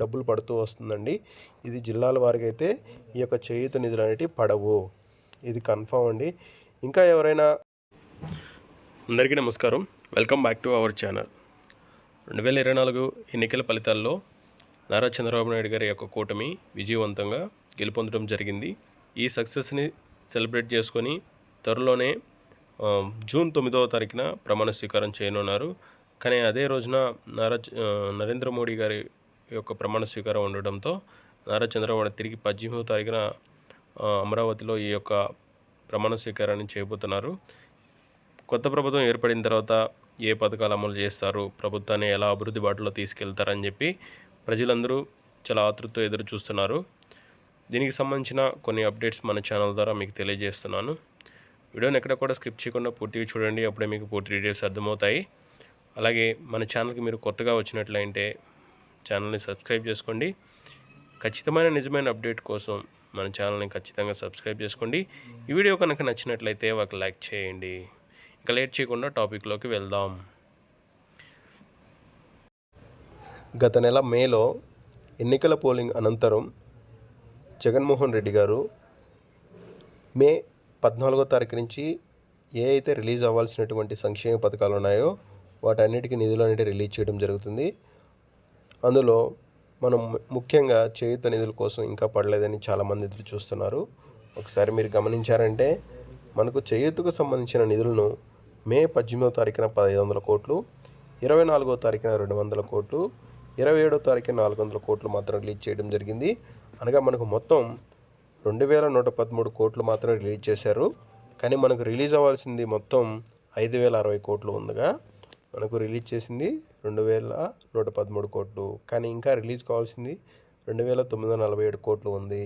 డబ్బులు పడుతూ వస్తుందండి. ఇది జిల్లాల వారికి అయితే ఈ యొక్క చేయూత నిధులు అనేటివి పడవు. ఇది కన్ఫామ్ అండి. ఇంకా ఎవరైనా అందరికీ నమస్కారం, welcome back to our channel. 2024 ఎన్నికల ఫలితాల్లో నారా చంద్రబాబు నాయుడు గారి యొక్క కూటమి విజయవంతంగా గెలుపొందడం జరిగింది. ఈ సక్సెస్ని సెలబ్రేట్ చేసుకొని త్వరలోనే జూన్ 9వ తారీఖున ప్రమాణ స్వీకారం చేయనున్నారు. కానీ అదే రోజున నరేంద్ర మోడీ గారి యొక్క ప్రమాణ స్వీకారం ఉండడంతో నారా చంద్రబాబు తిరిగి 18వ తారీఖున అమరావతిలో ఈ యొక్క ప్రమాణ స్వీకారాన్ని చేయబోతున్నారు. కొత్త ప్రభుత్వం ఏర్పడిన తర్వాత ఏ పథకాలు అమలు చేస్తారు, ప్రభుత్వాన్ని ఎలా అభివృద్ధి బాటలో తీసుకెళ్తారని చెప్పి ప్రజలందరూ చాలా ఆతృతతో ఎదురు చూస్తున్నారు. దీనికి సంబంధించిన కొన్ని అప్డేట్స్ మన ఛానల్ ద్వారా మీకు తెలియజేస్తున్నాను. వీడియోని ఎక్కడ కూడా స్కిప్ చేయకుండా పూర్తిగా చూడండి, అప్పుడే మీకు పూర్తి డీటెయిల్స్ అర్థమవుతాయి. అలాగే మన ఛానల్కి మీరు కొత్తగా వచ్చినట్లయితే ఛానల్ని సబ్స్క్రైబ్ చేసుకోండి. ఖచ్చితమైన నిజమైన అప్డేట్ కోసం మన ఛానల్ని ఖచ్చితంగా సబ్స్క్రైబ్ చేసుకోండి. ఈ వీడియో కనుక నచ్చినట్లయితే ఒక లైక్ చేయండి. ఇంకా లేట్ చేయకుండా టాపిక్లోకి వెళ్దాం. గత నెల మేలో ఎన్నికల పోలింగ్ అనంతరం జగన్మోహన్ రెడ్డి గారు మే 14వ తారీఖు నుంచి ఏ అయితే రిలీజ్ అవ్వాల్సినటువంటి సంక్షేమ పథకాలు ఉన్నాయో వాటన్నిటికీ నిధులు అనేవి రిలీజ్ చేయడం జరుగుతుంది. అందులో మనం ముఖ్యంగా చేయూత నిధుల కోసం ఇంకా పడలేదని చాలామంది ఎదురు చూస్తున్నారు. ఒకసారి మీరు గమనించారంటే మనకు చేయూతకు సంబంధించిన నిధులను మే 18వ తారీఖున 1500 కోట్లు, 24వ తారీఖున 200 కోట్లు, 27వ తారీఖున 400 కోట్లు మాత్రం రిలీజ్ చేయడం జరిగింది. అనగా మనకు మొత్తం 2113 కోట్లు మాత్రం రిలీజ్ చేశారు. కానీ మనకు రిలీజ్ అవ్వాల్సింది మొత్తం 5060 కోట్లు ఉందిగా మనకు రిలీజ్ చేసింది 2113 కోట్లు. కానీ ఇంకా రిలీజ్ కావాల్సింది 2947 కోట్లు ఉంది.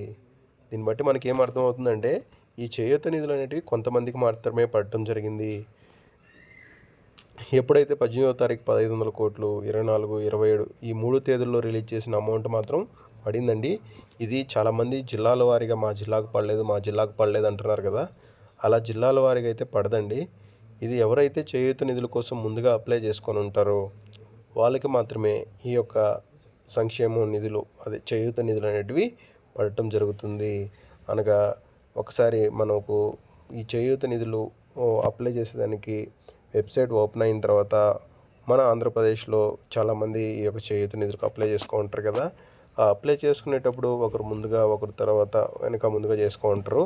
దీన్ని బట్టి మనకి ఏం అర్థమవుతుందంటే ఈ చేయూత నిధులు అనేటివి కొంతమందికి మాత్రమే పడటం జరిగింది. ఎప్పుడైతే 18వ తారీఖు 1500 కోట్లు, 24, 27 ఈ 3 తేదీల్లో రిలీజ్ చేసిన అమౌంట్ మాత్రం పడిందండి. ఇది చాలామంది జిల్లాల వారీగా మా జిల్లాకు పడలేదు అంటున్నారు కదా, అలా జిల్లాల వారీగా అయితే పడదండి. ఇది ఎవరైతే చేయూత నిధుల కోసం ముందుగా అప్లై చేసుకొని ఉంటారో వాళ్ళకి మాత్రమే ఈ యొక్క సంక్షేమ నిధులు చేయూత నిధులు అనేటివి పడటం జరుగుతుంది. అనగా ఒకసారి మనకు ఈ చేయూత నిధులు అప్లై చేసేదానికి వెబ్సైట్ ఓపెన్ అయిన తర్వాత మన ఆంధ్రప్రదేశ్లో చాలామంది ఈ యొక్క చేయూత నిధులకు అప్లై చేసుకుంటారు కదా. ఆ అప్లై చేసుకునేటప్పుడు ఒకరు ముందుగా ఒకరు తర్వాత ముందుగా చేసుకుంటారు.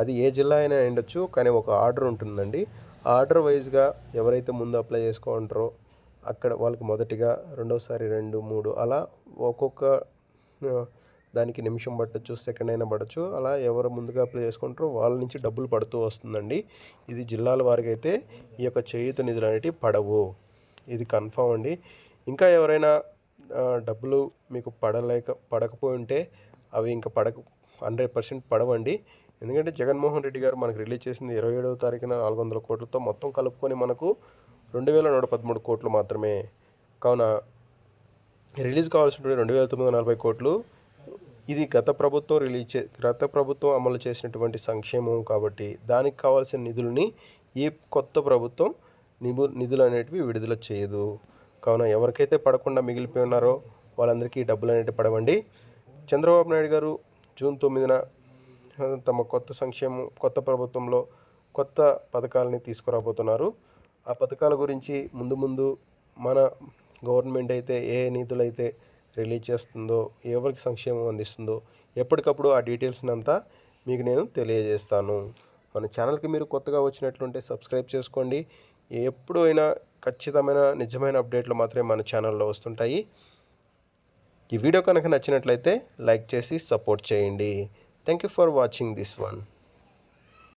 అది ఏ జిల్లా అయినా ఉండొచ్చు, కానీ ఒక ఆర్డర్ ఉంటుందండి. ఆ ఆర్డర్ వైజ్గా ఎవరైతే ముందు అప్లై చేసుకుంటారో అక్కడ వాళ్ళకి మొదటిగా, రెండోసారి 2, 3 అలా ఒక్కొక్క దానికి నిమిషం పట్టచ్చు, సెకండ్ అయినా పడవచ్చు. అలా ఎవరు ముందుగా అప్లై చేసుకుంటారో వాళ్ళ నుంచి డబ్బులు పడుతూ వస్తుందండి. ఇది జిల్లాల వారికి అయితే ఈ యొక్క చేయూత నిధులు అనేటివి పడవు. ఇది కన్ఫామ్ అండి. ఇంకా ఎవరైనా డబ్బులు మీకు పడకపోయి ఉంటే అవి ఇంకా 100% పడవండి. ఎందుకంటే జగన్మోహన్ రెడ్డి గారు మనకు రిలీజ్ చేసింది 27వ తారీఖున 400 కోట్లతో మొత్తం కలుపుకొని మనకు 2113 కోట్లు మాత్రమే. కావున రిలీజ్ కావాల్సినటువంటి 2940 కోట్లు ఇది గత ప్రభుత్వం అమలు చేసినటువంటి సంక్షేమం కాబట్టి దానికి కావాల్సిన నిధులని ఈ కొత్త ప్రభుత్వం నిధులు అనేటివి విడుదల చేయదు. కావున ఎవరికైతే పడకుండా మిగిలిపోయి ఉన్నారో వాళ్ళందరికీ డబ్బులు అనేటివి పడవండి. చంద్రబాబు నాయుడు గారు జూన్ 9న తమ కొత్త ప్రభుత్వంలో కొత్త పథకాలని తీసుకురాబోతున్నారు. ఆ పథకాల గురించి ముందు మన గవర్నమెంట్ అయితే ఏ నిధులైతే రిలీజ్ చేస్తుందో, ఎవరికి సంక్షేమం అందిస్తుందో ఎప్పటికప్పుడు ఆ డీటెయిల్స్ని అంతా మీకు నేను తెలియజేస్తాను. మన ఛానల్కి మీరు కొత్తగా వచ్చినట్లుంటే సబ్స్క్రైబ్ చేసుకోండి. ఎప్పుడు అయినా ఖచ్చితమైన నిజమైన అప్డేట్లు మాత్రమే మన ఛానల్లో వస్తుంటాయి. ఈ వీడియో కనుక నచ్చినట్లయితే లైక్ చేసి సపోర్ట్ చేయండి. Thank you for watching this one.